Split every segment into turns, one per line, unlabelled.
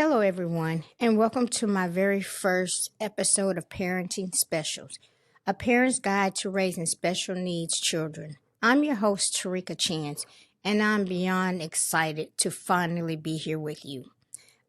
Hello, everyone, and welcome to my very first episode of Parenting Specials, a parent's guide to raising special needs children. I'm your host, Tereka Chance, and I'm beyond excited to finally be here with you.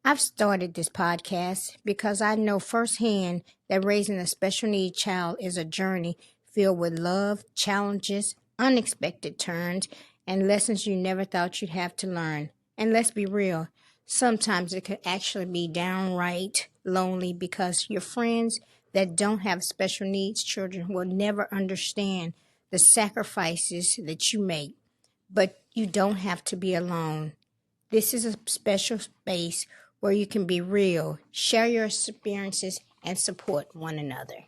I've started this podcast because I know firsthand that raising a special needs child is a journey filled with love, challenges, unexpected turns, and lessons you never thought you'd have to learn. And let's be real, sometimes it could actually be downright lonely because your friends that don't have special needs children will never understand the sacrifices that you make. But you don't have to be alone. This is a special space where you can be real, share your experiences, and support one another.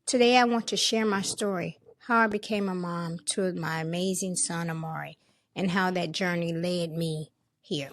Today, I want to share my story, how I became a mom to my amazing son, Amari, and how that journey led me here.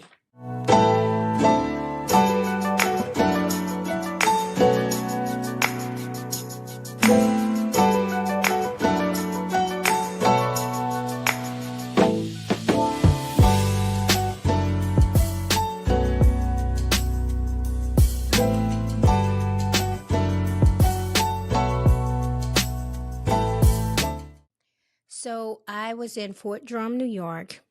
So I was in Fort Drum, New York.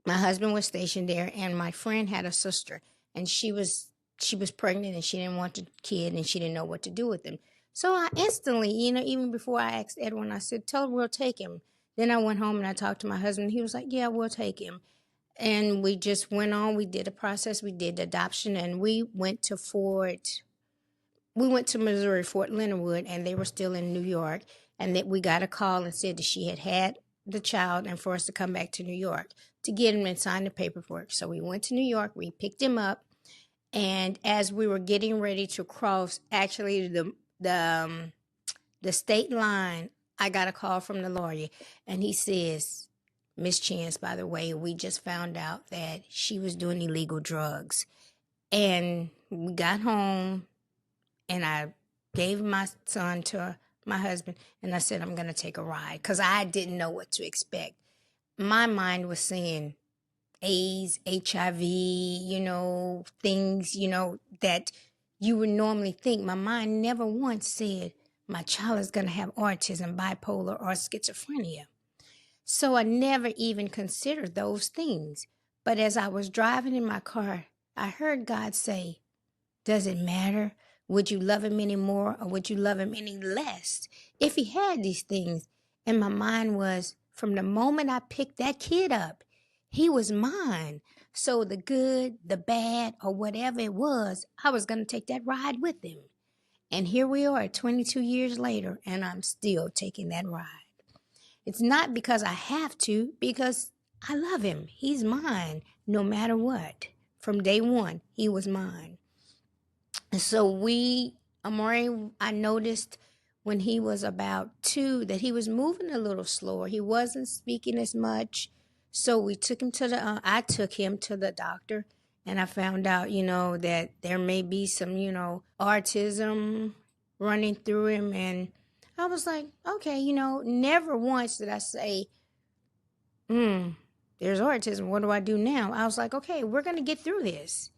My husband was stationed there, and my friend had a sister, and she was pregnant, and she didn't want the kid, and she didn't know what to do with him. So I instantly, even before I asked Edwin, I said, "Tell her we'll take him." Then I went home and I talked to my husband. He was like, "Yeah, we'll take him." And we just went on. We did a process. We did adoption, and we went to Missouri, Fort Leonard Wood, and they were still in New York. And that we got a call and said that she had the child and for us to come back to New York to get him and sign the paperwork. So we went to New York. We picked him up. And as we were getting ready to cross, actually, the state line, I got a call from the lawyer. And he says, "Miss Chance, by the way, we just found out that she was doing illegal drugs." And we got home, and I gave my son to my husband, and I said, "I'm going to take a ride," because I didn't know what to expect. My mind was saying AIDS, HIV, things, that you would normally think. My mind never once said my child is going to have autism, bipolar, or schizophrenia. So I never even considered those things. But as I was driving in my car, I heard God say, "Does it matter? Would you love him any more, or would you love him any less if he had these things?" And my mind was, from the moment I picked that kid up, he was mine. So the good, the bad, or whatever it was, I was going to take that ride with him. And here we are 22 years later, and I'm still taking that ride. It's not because I have to, because I love him. He's mine no matter what. From day one, he was mine. And so Amari, I noticed when he was about 2 that he was moving a little slower. He wasn't speaking as much. So I took him to the doctor, and I found out, that there may be some, autism running through him. And I was like, okay, never once did I say, there's autism. What do I do now? I was like, okay, we're going to get through this.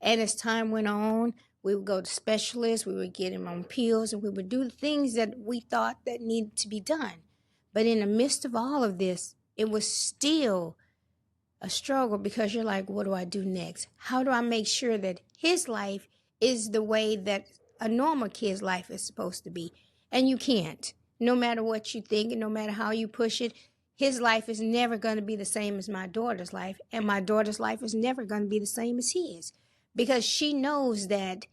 And as time went on, we would go to specialists, we would get him on pills, and we would do the things that we thought that needed to be done. But in the midst of all of this, it was still a struggle, because you're like, what do I do next? How do I make sure that his life is the way that a normal kid's life is supposed to be? And you can't. No matter what you think and no matter how you push it, his life is never going to be the same as my daughter's life, and my daughter's life is never going to be the same as his. Because she knows that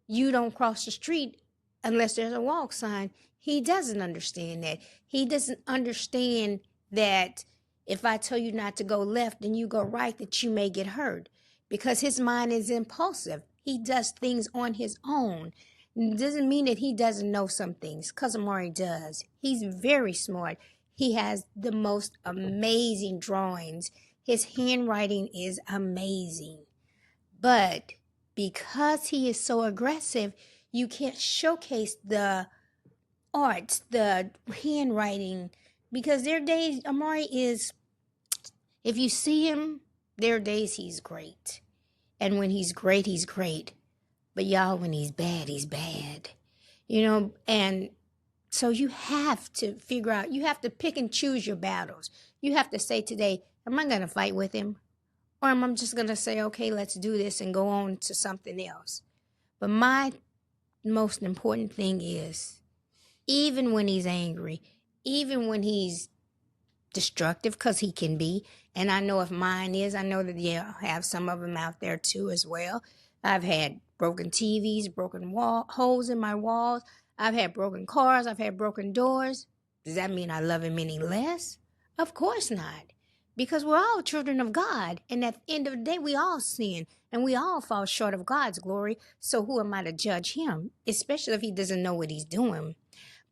you don't cross the street unless there's a walk sign. He doesn't understand that. He doesn't understand that if I tell you not to go left and you go right, that you may get hurt. Because his mind is impulsive. He does things on his own. It doesn't mean that he doesn't know some things, because Amari does. He's very smart. He has the most amazing drawings. His handwriting is amazing. But because he is so aggressive, you can't showcase the arts, the handwriting, because there are days, Amari is, if you see him, there are days he's great. And when he's great, he's great. But y'all, when he's bad, he's bad. And so you have to figure out, you have to pick and choose your battles. You have to say today, am I going to fight with him? Or am I just going to say, okay, let's do this and go on to something else? But my most important thing is, even when he's angry, even when he's destructive, because he can be, and I know if mine is, I know that I have some of them out there too as well. I've had broken TVs, broken holes in my walls. I've had broken cars. I've had broken doors. Does that mean I love him any less? Of course not. Because we're all children of God. And at the end of the day, we all sin. And we all fall short of God's glory. So who am I to judge him? Especially if he doesn't know what he's doing.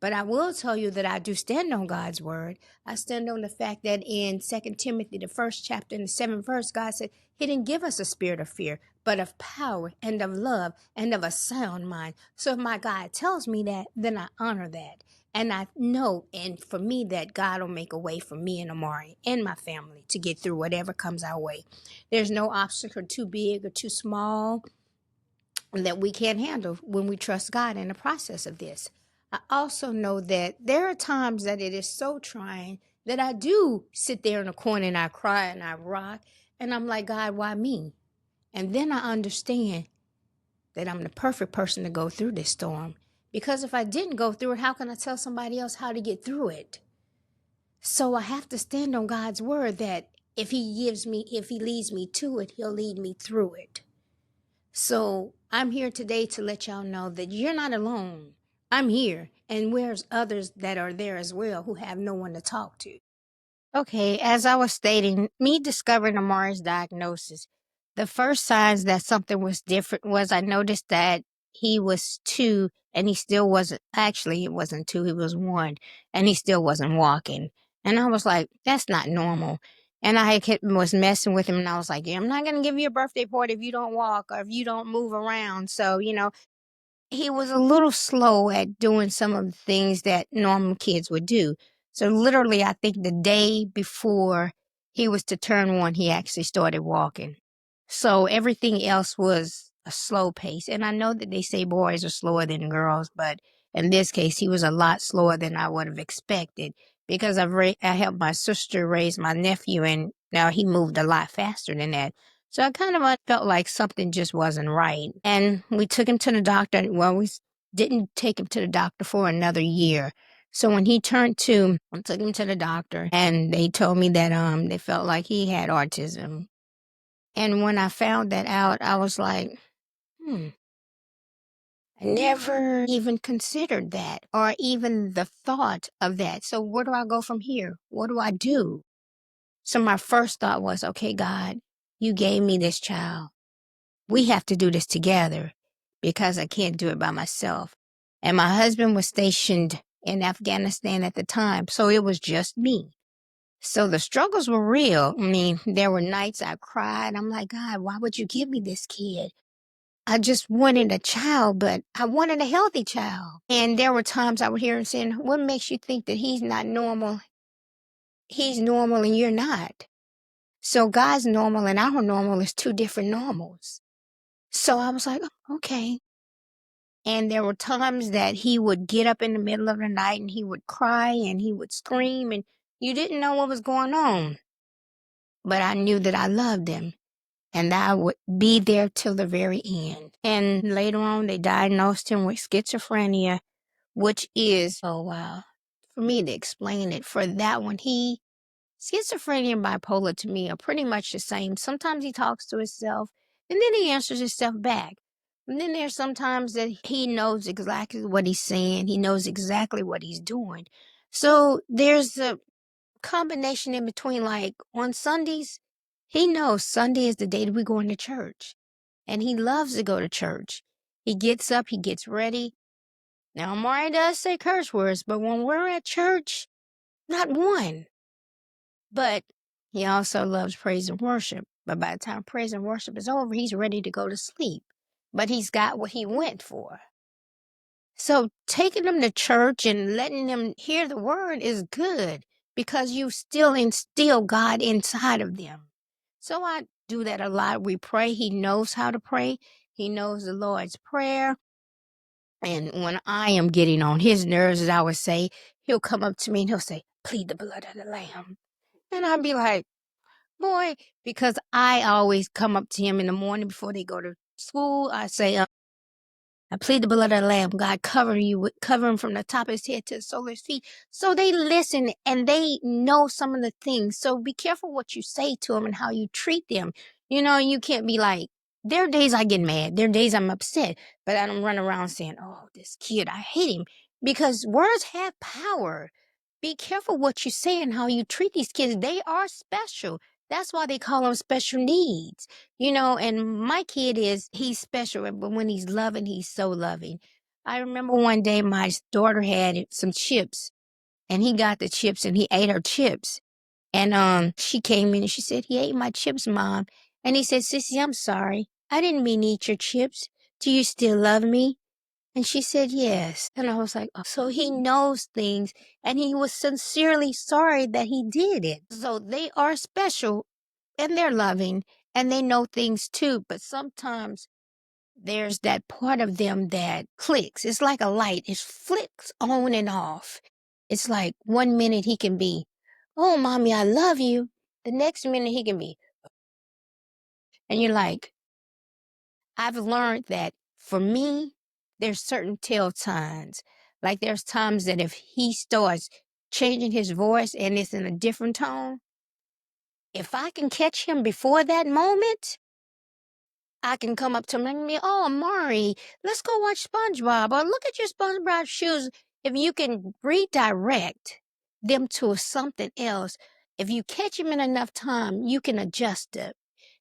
But I will tell you that I do stand on God's word. I stand on the fact that in 2 Timothy, the 1st chapter and the 7th verse, God said he didn't give us a spirit of fear, but of power and of love and of a sound mind. So if my God tells me that, then I honor that. And I know, and for me, that God will make a way for me and Amari and my family to get through whatever comes our way. There's no obstacle too big or too small that we can't handle when we trust God in the process of this. I also know that there are times that it is so trying that I do sit there in a corner and I cry and I rock. And I'm like, God, why me? And then I understand that I'm the perfect person to go through this storm. Because if I didn't go through it, how can I tell somebody else how to get through it? So I have to stand on God's word that if he leads me to it, he'll lead me through it. So I'm here today to let y'all know that you're not alone. I'm here, and there's others that are there as well who have no one to talk to. Okay, as I was stating, me discovering Amari's diagnosis, the first signs that something was different was I noticed that he was 2 and he still wasn't, actually it wasn't 2, he was 1 and he still wasn't walking. And I was like, that's not normal. And was messing with him and I was like, yeah, I'm not going to give you a birthday party if you don't walk or if you don't move around. So, he was a little slow at doing some of the things that normal kids would do. So literally, I think the day before he was to turn 1, he actually started walking. So everything else was a slow pace. And I know that they say boys are slower than girls, but in this case, he was a lot slower than I would have expected because I helped my sister raise my nephew, and now he moved a lot faster than that. So I kind of felt like something just wasn't right. And we took him to the doctor. Well, we didn't take him to the doctor for another year. So when he turned 2, I took him to the doctor and they told me that they felt like he had autism. And when I found that out, I was like, I never even considered that or even the thought of that. So where do I go from here? What do I do? So my first thought was, okay, God, you gave me this child. We have to do this together because I can't do it by myself. And my husband was stationed in Afghanistan at the time, so it was just me. So the struggles were real. I mean, there were nights I cried. I'm like, God, why would you give me this kid? I just wanted a child, but I wanted a healthy child. And there were times I would hear him saying, what makes you think that he's not normal? He's normal and you're not. So God's normal and our normal is 2 different normals. So I was like, oh, okay. And there were times that he would get up in the middle of the night and he would cry and he would scream and you didn't know what was going on. But I knew that I loved him and I would be there till the very end. And later on, they diagnosed him with schizophrenia, which is, oh wow, for me to explain it, for that one, schizophrenia and bipolar to me are pretty much the same. Sometimes he talks to himself and then he answers himself back. And then there's sometimes that he knows exactly what he's saying. He knows exactly what he's doing. So there's a combination in between, like on Sundays, he knows Sunday is the day that we're going to church. And he loves to go to church. He gets up, he gets ready. Now, Amari does say curse words, but when we're at church, not one. But he also loves praise and worship. But by the time praise and worship is over, he's ready to go to sleep. But he's got what he went for. So taking them to church and letting them hear the word is good because you still instill God inside of them. So I do that a lot. We pray. He knows how to pray. He knows the Lord's Prayer. And when I am getting on his nerves, as I would say, he'll come up to me and he'll say, plead the blood of the Lamb. And I'll be like, boy, because I always come up to him in the morning before they go to school. I say, I plead the blood of the Lamb. God, cover him from the top of his head to the sole of his feet. So they listen and they know some of the things. So be careful what you say to them and how you treat them. You can't be like, there are days I get mad. There are days I'm upset, but I don't run around saying, oh, this kid, I hate him, because words have power. Be careful what you say and how you treat these kids. They are special. That's why they call them special needs. And my kid he's special, but when he's loving, he's so loving. I remember one day my daughter had some chips and he got the chips and he ate her chips. And she came in and she said, he ate my chips, Mom. And he said, Sissy, I'm sorry. I didn't mean to eat your chips. Do you still love me? And she said, yes. And I was like, oh, so he knows things and he was sincerely sorry that he did it. So they are special and they're loving and they know things too. But sometimes there's that part of them that clicks. It's like a light. It flicks on and off. It's like one minute he can be, oh, Mommy, I love you. The next minute he can be, and you're like, I've learned that for me, there's certain tell signs. Like there's times that if he starts changing his voice and it's in a different tone, if I can catch him before that moment, I can come up to him and be, oh, Amari, let's go watch SpongeBob, or look at your SpongeBob shoes. If you can redirect them to something else, if you catch him in enough time, you can adjust it.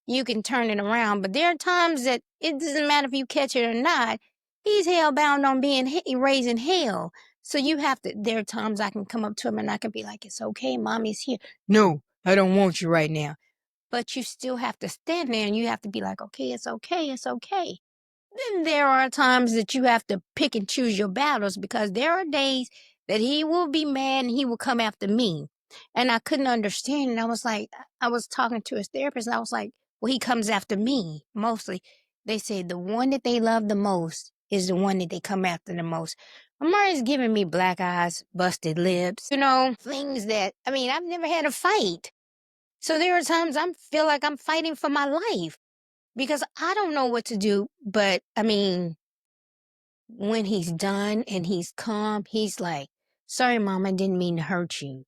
You can turn it around. But there are times that it doesn't matter if you catch it or not. He's hell-bound on raising hell. So there are times I can come up to him and I can be like, it's okay, Mommy's here. No, I don't want you right now. But you still have to stand there and you have to be like, okay, it's okay, it's okay. Then there are times that you have to pick and choose your battles, because there are days that he will be mad and he will come after me. And I couldn't understand. And I was talking to his therapist and I was like, well, he comes after me mostly. They say the one that they love the most is the one that they come after the most. Amari's giving me black eyes, busted lips, things that, I've never had a fight. So there are times I feel like I'm fighting for my life because I don't know what to do. But when he's done and he's calm, he's like, sorry, Mom, I didn't mean to hurt you.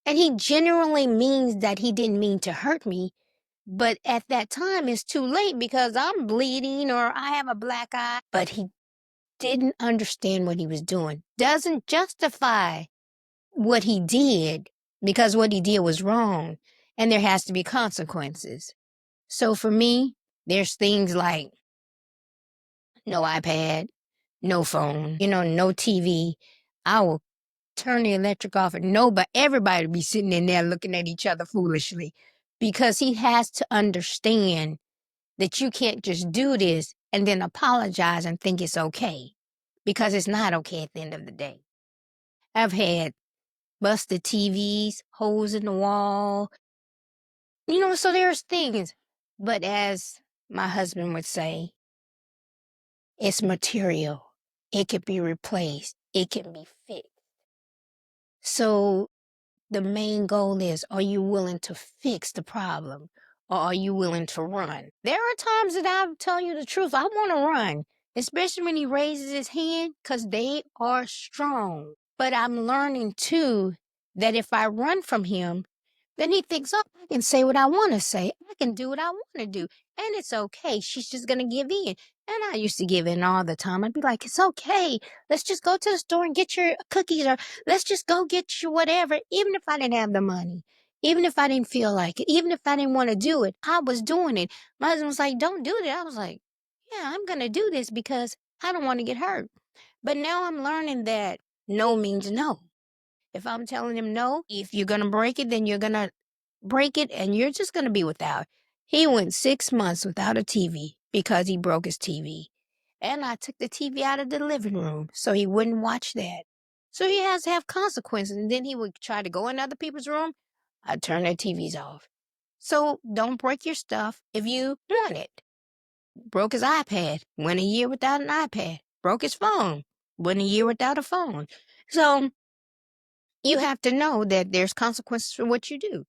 And he genuinely means that he didn't mean to hurt me. But at that time, it's too late because I'm bleeding or I have a black eye. But he didn't understand what he was doing. Doesn't justify what he did, because what he did was wrong. And there has to be consequences. So for me, there's things like no iPad, no phone, no TV. I will turn the electric off and everybody will be sitting in there looking at each other foolishly, because he has to understand that you can't just do this and then apologize and think it's okay, because it's not okay at the end of the day. I've had busted TVs, holes in the wall, so there's things. But as my husband would say, it's material. It can be replaced. It can be fixed. So the main goal is, are you willing to fix the problem, or are you willing to run? There are times that I'll tell you the truth. I want to run, especially when he raises his hand, because they are strong. But I'm learning too that if I run from him, then he thinks, oh, I can say what I want to say. I can do what I want to do. And it's okay. She's just going to give in. And I used to give in all the time. I'd be like, it's okay. Let's just go to the store and get your cookies, or let's just go get you whatever. Even if I didn't have the money, even if I didn't feel like it, even if I didn't want to do it, I was doing it. My husband was like, don't do that. I was like, yeah, I'm going to do this because I don't want to get hurt. But now I'm learning that no means no. If I'm telling him no, if you're going to break it, then you're going to break it and you're just going to be without. He went 6 months without a TV because he broke his TV. And I took the TV out of the living room so he wouldn't watch that. So he has to have consequences. And then he would try to go in other people's room. I'd turn their TVs off. So don't break your stuff if you want it. Broke his iPad, went a year without an iPad. Broke his phone, went a year without a phone. So you have to know that there's consequences for what you do.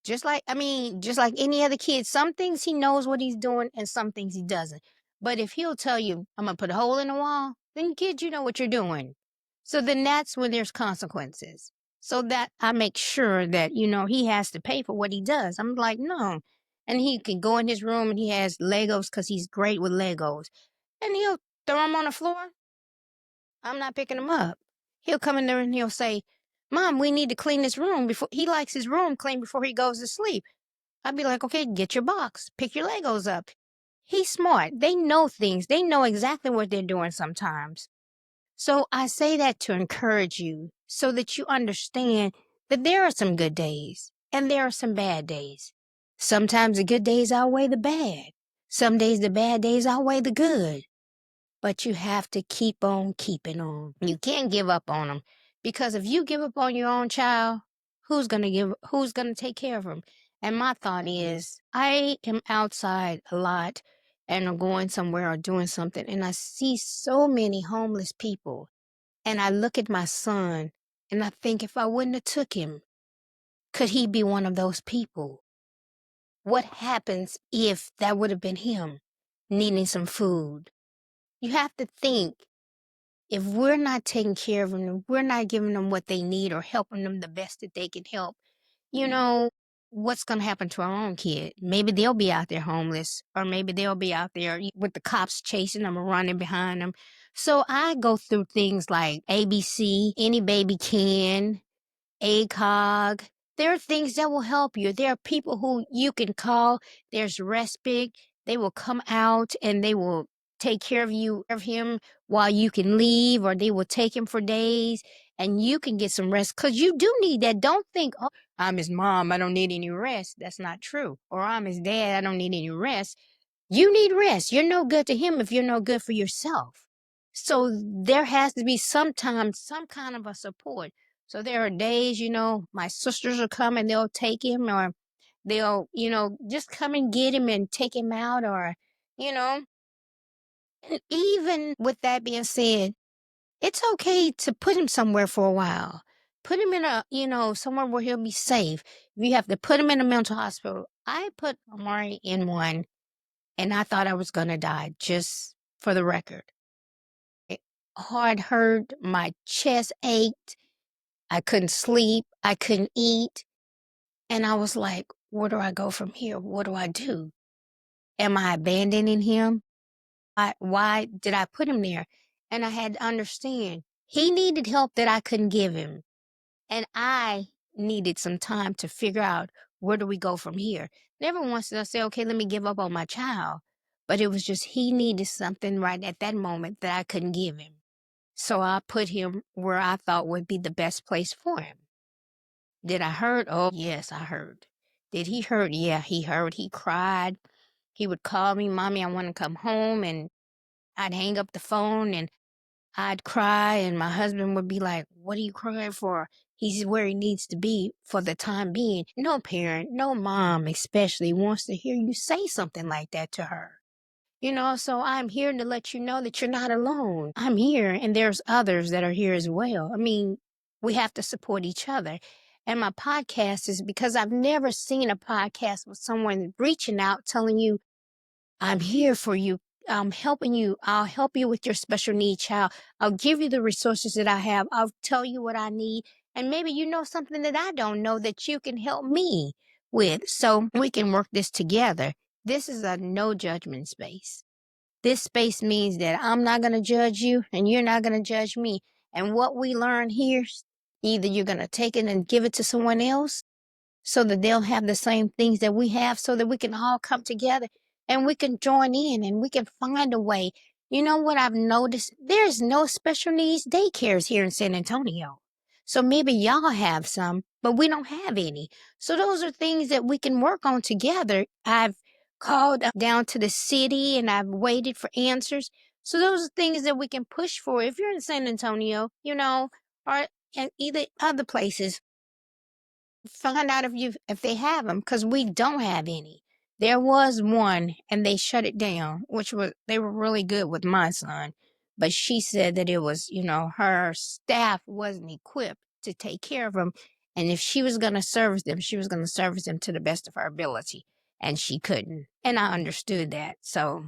Just like any other kid, some things he knows what he's doing and some things he doesn't. But if he'll tell you, I'm going to put a hole in the wall, then kid, you know what you're doing. So then that's when there's consequences. So that I make sure that, he has to pay for what he does. I'm like, no. And he can go in his room and he has Legos because he's great with Legos. And he'll throw them on the floor. I'm not picking them up. He'll come in there and he'll say, Mom, we need to clean this room before he likes his room clean before he goes to sleep. I'd be like, okay, get your box, pick your Legos up. He's smart. They know things. They know exactly what they're doing sometimes. So I say that to encourage you so that you understand that there are some good days and there are some bad days. Sometimes the good days outweigh the bad. Some days the bad days outweigh the good. But you have to keep on keeping on. You can't give up on them because if you give up on your own child, who's going to take care of them? And my thought is, I am outside a lot and I'm going somewhere or doing something and I see so many homeless people and I look at my son and I think if I wouldn't have took him, could he be one of those people? What happens if that would have been him needing some food? You have to think if we're not taking care of them, if we're not giving them what they need or helping them the best that they can help, what's going to happen to our own kid? Maybe they'll be out there homeless, or maybe they'll be out there with the cops chasing them or running behind them. So I go through things like ABC, Any Baby Can, ACOG. There are things that will help you. There are people who you can call. There's respite. They will come out and they will take care of him while you can leave, or they will take him for days and you can get some rest because you do need that. Don't think, oh, I'm his mom. I don't need any rest. That's not true. Or I'm his dad. I don't need any rest. You need rest. You're no good to him if you're no good for yourself. So there has to be sometimes some kind of a support. So there are days, my sisters will come and they'll take him or they'll, just come and get him and take him out or, you know, and even with that being said, it's okay to put him somewhere for a while. Put him in somewhere where he'll be safe. If you have to put him in a mental hospital, I put Amari in one and I thought I was going to die, just for the record. Heart hurt, my chest ached, I couldn't sleep, I couldn't eat. And I was like, where do I go from here? What do I do? Am I abandoning him? Why did I put him there? And I had to understand he needed help that I couldn't give him. And I needed some time to figure out where do we go from here. Never once did I say, okay, let me give up on my child. But it was just he needed something right at that moment that I couldn't give him. So I put him where I thought would be the best place for him. Did I hurt? Oh, yes, I hurt. Did he hurt? Yeah, he hurt. He cried. He would call me, Mommy, I want to come home. And I'd hang up the phone and I'd cry. And my husband would be like, what are you crying for? He's where he needs to be for the time being. No parent, no mom especially wants to hear you say something like that to her. So I'm here to let you know that you're not alone. I'm here and there's others that are here as well. I mean, we have to support each other. And my podcast is because I've never seen a podcast with someone reaching out, telling you, I'm here for you. I'm helping you. I'll help you with your special needs child. I'll give you the resources that I have. I'll tell you what I need. And maybe you know something that I don't know that you can help me with. So we can work this together. This is a no judgment space. This space means that I'm not going to judge you and you're not going to judge me. And what we learn here, either you're going to take it and give it to someone else so that they'll have the same things that we have so that we can all come together and we can join in and we can find a way. You know what I've noticed? There's no special needs daycares here in San Antonio. So maybe y'all have some, but we don't have any. So those are things that we can work on together. I've called down to the city and I've waited for answers. So those are things that we can push for if you're in San Antonio, or in either other places. Find out if they have them, because we don't have any. There was one, and they shut it down, which was they were really good with my son, but she said that it was, her staff wasn't equipped to take care of them, and if she was going to service them, she was going to service them to the best of her ability, and she couldn't. And I understood that. So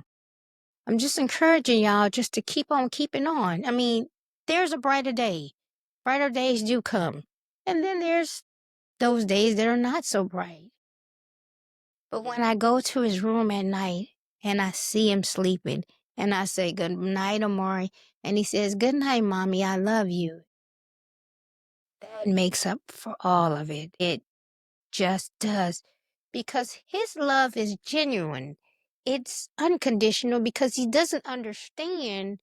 I'm just encouraging y'all just to keep on keeping on. I mean, there's a brighter day. Brighter days do come. And then there's those days that are not so bright. But when I go to his room at night and I see him sleeping and I say, "Good night, Amari," and he says, "Good night, Mommy, I love you," that makes up for all of it. It just does. Because his love is genuine. It's unconditional because he doesn't understand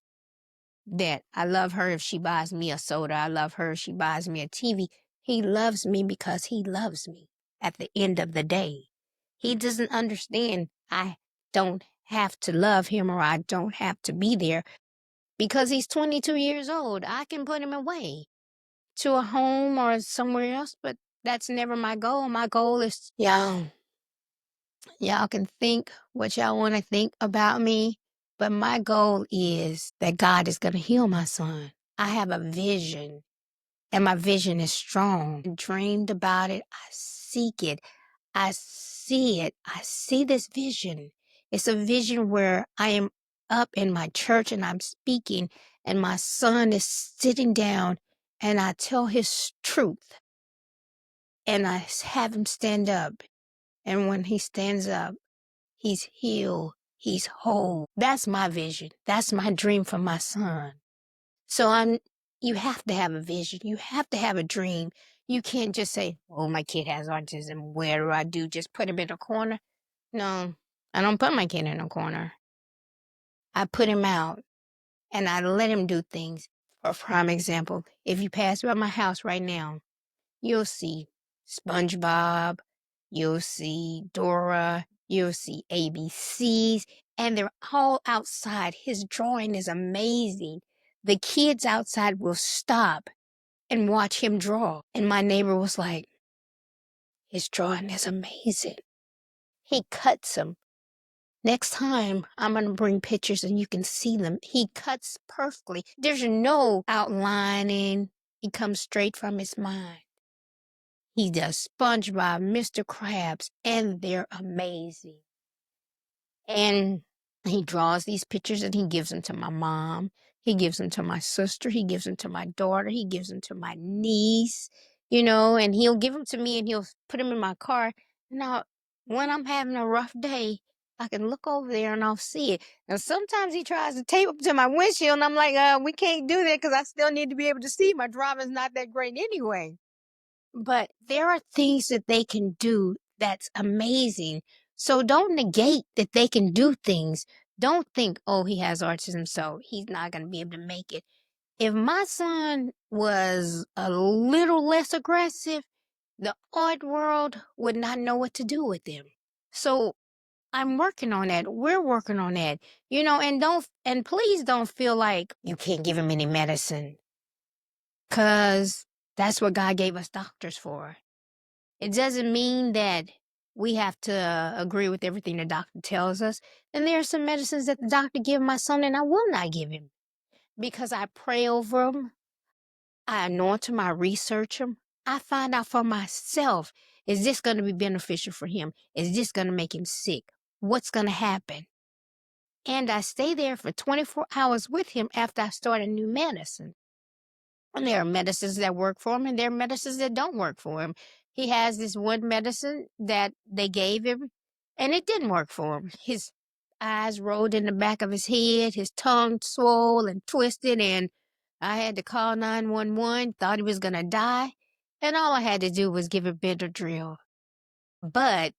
that I love her if she buys me a soda. I love her if she buys me a TV. He loves me because he loves me at the end of the day. He doesn't understand I don't have to love him or I don't have to be there because he's 22 years old. I can put him away to a home or somewhere else, but that's never my goal. My goal is, y'all can think what y'all want to think about me, but my goal is that God is going to heal my son. I have a vision, and my vision is strong. I dreamed about it. I seek it. I see it. I see this vision. It's a vision where I am up in my church and I'm speaking, and my son is sitting down, and I tell his truth, and I have him stand up. And when he stands up, he's healed. He's whole. That's my vision. That's my dream for my son. So you have to have a vision. You have to have a dream. You can't just say, "Oh, my kid has autism. What do I do? Just put him in a corner?" No, I don't put my kid in a corner. I put him out and I let him do things. For prime example, if you pass by my house right now, you'll see SpongeBob, you'll see Dora, you'll see ABCs, and they're all outside. His drawing is amazing. The kids outside will stop and watch him draw. And my neighbor was like, "His drawing is amazing." He cuts them. Next time, I'm going to bring pictures and you can see them. He cuts perfectly. There's no outlining. He comes straight from his mind. He does SpongeBob, Mr. Krabs, and they're amazing. And he draws these pictures and he gives them to my mom. He gives them to my sister. He gives them to my daughter. He gives them to my niece, and he'll give them to me and he'll put them in my car. Now, when I'm having a rough day, I can look over there and I'll see it. Now, sometimes he tries to tape up to my windshield and I'm like, we can't do that because I still need to be able to see. My driving's not that great anyway. But there are things that they can do that's amazing. So don't negate that they can do things. Don't think, "Oh, he has autism, so he's not going to be able to make it." If my son was a little less aggressive, the art world would not know what to do with him. So I'm working on that. We're working on that. And please don't feel like you can't give him any medicine, because that's what God gave us doctors for. It doesn't mean that we have to agree with everything the doctor tells us. And there are some medicines that the doctor give my son and I will not give him because I pray over him. I anoint him. I research him. I find out for myself, is this going to be beneficial for him? Is this going to make him sick? What's going to happen? And I stay there for 24 hours with him after I start a new medicine. And there are medicines that work for him and there are medicines that don't work for him. He has this one medicine that they gave him and it didn't work for him. His eyes rolled in the back of his head, his tongue swole and twisted, and I had to call 911, thought he was going to die. And all I had to do was give a Benadryl. But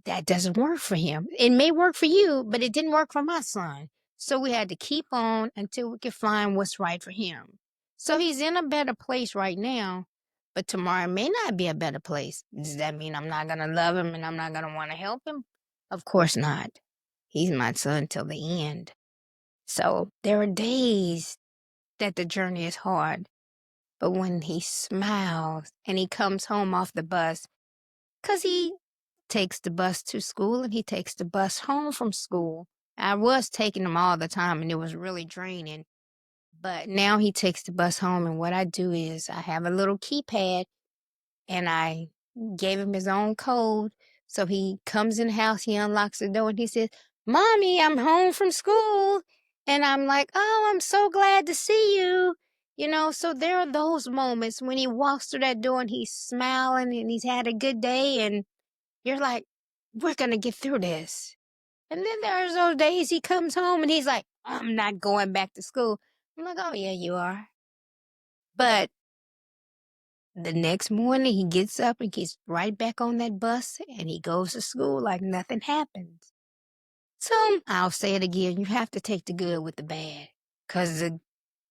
that doesn't work for him. It may work for you, but it didn't work for my son. So we had to keep on until we could find what's right for him. So he's in a better place right now, but tomorrow may not be a better place. Does that mean I'm not going to love him and I'm not going to want to help him? Of course not. He's my son till the end. So there are days that the journey is hard, but when he smiles and he comes home off the bus Because he takes the bus to school and he takes the bus home from school. I was taking him all the time and it was really draining. But now he takes the bus home, and what I do is I have a little keypad and I gave him his own code. So he comes in the house, he unlocks the door, and he says, Mommy, I'm home from school. And I'm like, oh, I'm so glad to see you. So there are those moments when he walks through that door and he's smiling and he's had a good day, and you're like, we're going to get through this. And then there's those days he comes home and he's like, I'm not going back to school. I'm like, oh, yeah, you are. But the next morning, he gets up and gets right back on that bus and he goes to school like nothing happens. So I'll say it again, you have to take the good with the bad. Because the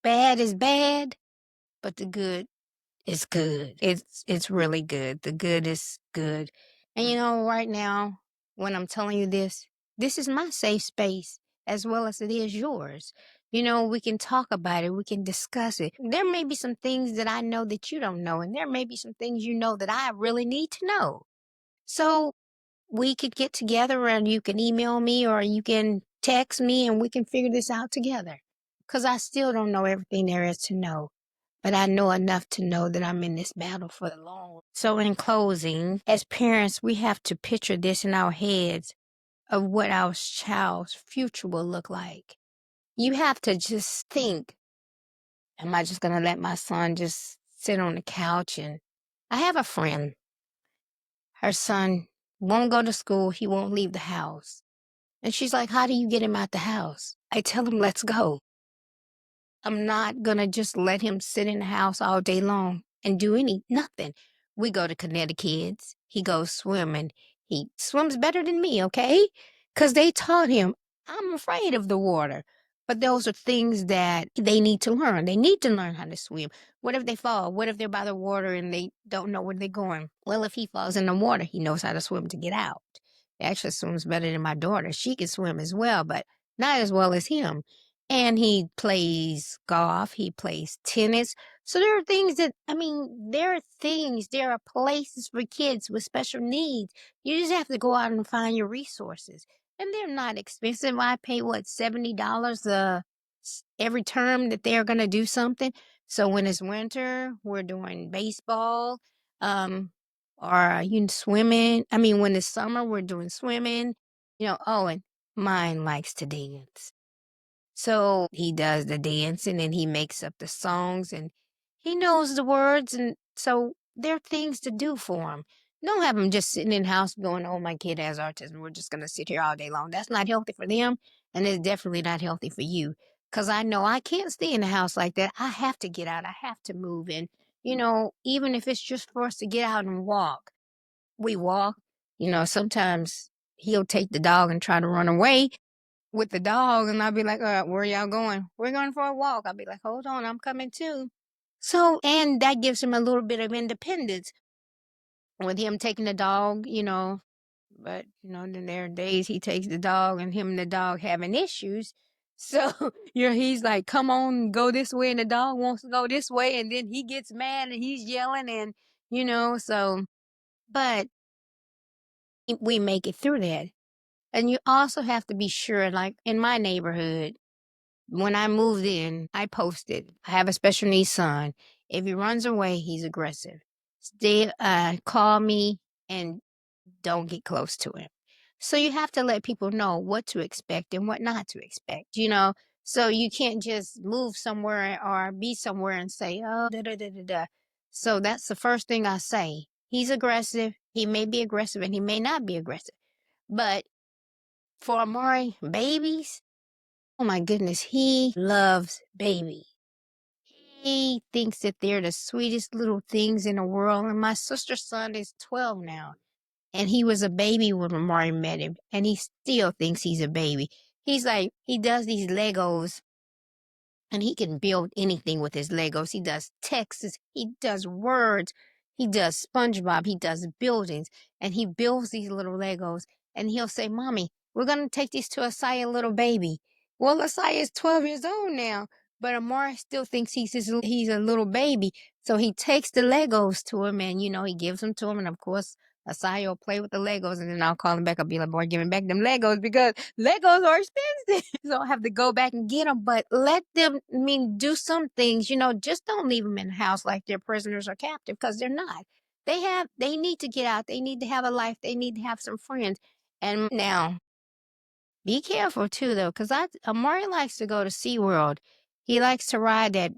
bad is bad, but the good is good. It's really good. The good is good. And right now, when I'm telling you this is my safe space as well as it is yours. We can talk about it. We can discuss it. There may be some things that I know that you don't know, and there may be some things you know that I really need to know. So we could get together and you can email me or you can text me and we can figure this out together. Because I still don't know everything there is to know, but I know enough to know that I'm in this battle for the long run. So in closing, as parents, we have to picture this in our heads of what our child's future will look like. You have to just think, am I just going to let my son just sit on the couch? And I have a friend, her son won't go to school. He won't leave the house. And she's like, how do you get him out the house? I tell him, let's go. I'm not going to just let him sit in the house all day long and do nothing. We go to Connecticut. He goes swimming. He swims better than me, okay? Because they taught him, I'm afraid of the water. But those are things that they need to learn. They need to learn how to swim. What if they fall? What if they're by the water and they don't know where they're going? Well, if he falls in the water, he knows how to swim to get out. He actually swims better than my daughter. She can swim as well, but not as well as him. And he plays golf, he plays tennis. So there are things there are places for kids with special needs. You just have to go out and find your resources. And they're not expensive. I pay $70 every term that they're going to do something. So when it's winter, we're doing baseball, or swimming. When it's summer, we're doing swimming. And mine likes to dance. So he does the dancing and he makes up the songs and he knows the words. And so there are things to do for him. Don't have him just sitting in the house going, oh, my kid has autism. We're just going to sit here all day long. That's not healthy for them. And it's definitely not healthy for you. Because I know I can't stay in the house like that. I have to get out. I have to move. And, even if it's just for us to get out and walk, we walk. Sometimes he'll take the dog and try to run away with the dog, and I'll be like, where y'all going? We're going for a walk. I'll be like, hold on, I'm coming too. So, and that gives him a little bit of independence with him taking the dog. But, then there are days he takes the dog and him and the dog having issues. So, he's like, come on, go this way. And the dog wants to go this way. And then he gets mad and he's yelling so, but we make it through that. And you also have to be sure, like in my neighborhood, when I moved in, I posted, I have a special needs son. If he runs away, he's aggressive. Call me and don't get close to him. So you have to let people know what to expect and what not to expect. So you can't just move somewhere or be somewhere and say, oh, da da da da da. So that's the first thing I say. He's aggressive. He may be aggressive and he may not be aggressive. But for Amari, babies, oh my goodness, he loves baby. He thinks that they're the sweetest little things in the world. And my sister's son is 12 now. And he was a baby when Amari met him. And he still thinks he's a baby. He's like, he does these Legos and he can build anything with his Legos. He does texts, he does words, he does SpongeBob, he does buildings, and he builds these little Legos. And he'll say, Mommy, we're going to take these to Asaya, little baby. Well, Asaya is 12 years old now, but Amari still thinks he's a little baby. So he takes the Legos to him and, he gives them to him. And of course, Asaya will play with the Legos, and then I'll call him back. I'll be like, boy, give me back them Legos because Legos are expensive. So I'll have to go back and get them. But let them, do some things, just don't leave them in the house like they're prisoners or captive because they're not. They need to get out. They need to have a life. They need to have some friends. And now, be careful too, though, because Amari likes to go to SeaWorld. He likes to ride that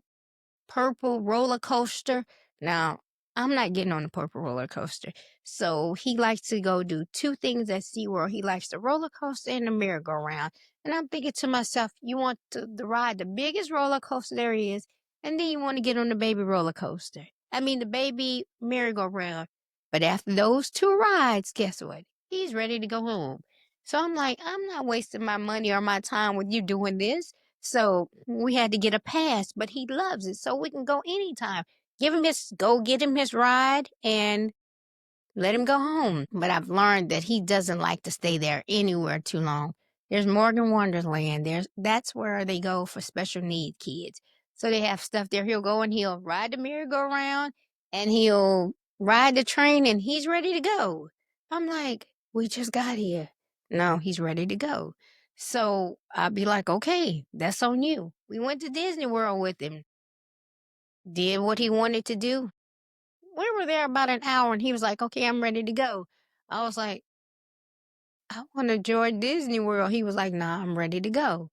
purple roller coaster. Now, I'm not getting on the purple roller coaster. So he likes to go do two things at SeaWorld. He likes the roller coaster and the merry-go-round. And I'm thinking to myself, you want to ride the biggest roller coaster there is, and then you want to get on the baby roller coaster. The baby merry-go-round. But after those two rides, guess what? He's ready to go home. So I'm like, I'm not wasting my money or my time with you doing this. So we had to get a pass, but he loves it, so we can go anytime. Go get him his ride and let him go home. But I've learned that he doesn't like to stay there anywhere too long. There's Morgan Wonderland. That's where they go for special need kids. So they have stuff there. He'll go and he'll ride the merry-go-round and he'll ride the train and he's ready to go. I'm like, we just got here. No, he's ready to go. So I'll be like, okay, that's on you. We went to Disney World with him, did what he wanted to do. We were there about an hour and he was like, okay, I'm ready to go. I was like, I want to join Disney World. He was like, nah, I'm ready to go.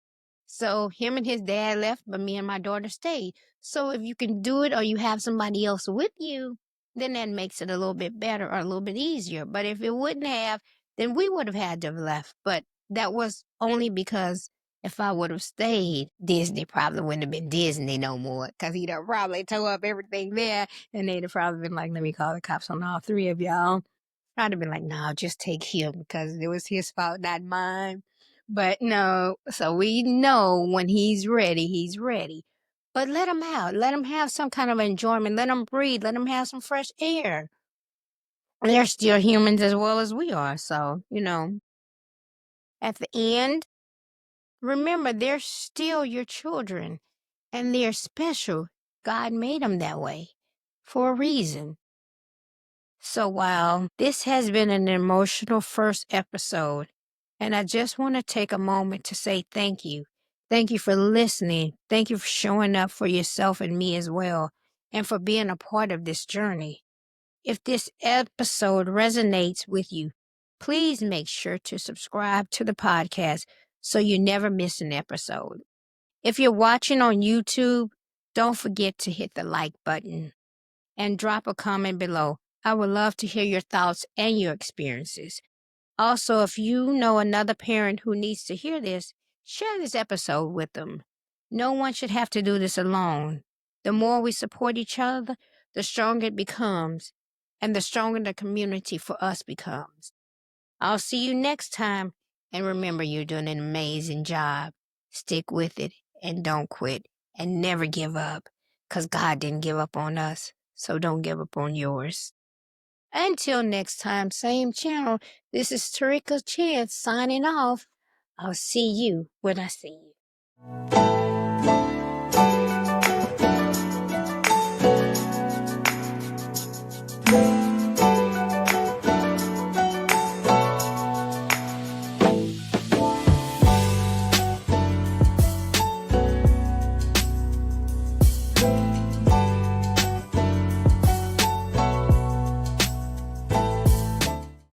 So him and his dad left, but me and my daughter stayed. So if you can do it or you have somebody else with you, then that makes it a little bit better or a little bit easier. But if it wouldn't have, then we would have had to have left. But that was only because if I would have stayed, Disney probably wouldn't have been Disney no more. Because he'd have probably tore up everything there. And they'd have probably been like, let me call the cops on all three of y'all. I'd have been like, no, just take him because it was his fault, not mine. But no, so we know when he's ready, he's ready. But let him out. Let him have some kind of enjoyment. Let him breathe. Let him have some fresh air. They're still humans as well as we are. So, at the end, remember, they're still your children and they're special. God made them that way for a reason. So while this has been an emotional first episode, and I just want to take a moment to say thank you. Thank you for listening. Thank you for showing up for yourself and me as well, and for being a part of this journey. If this episode resonates with you, please make sure to subscribe to the podcast so you never miss an episode. If you're watching on YouTube, don't forget to hit the like button and drop a comment below. I would love to hear your thoughts and your experiences. Also, if you know another parent who needs to hear this, share this episode with them. No one should have to do this alone. The more we support each other, the stronger it becomes, and the stronger the community for us becomes. I'll see you next time, and remember, you're doing an amazing job. Stick with it and don't quit and never give up, because God didn't give up on us, so don't give up on yours. Until next time, same channel, this is Tereka Chance signing off. I'll see you when I see you.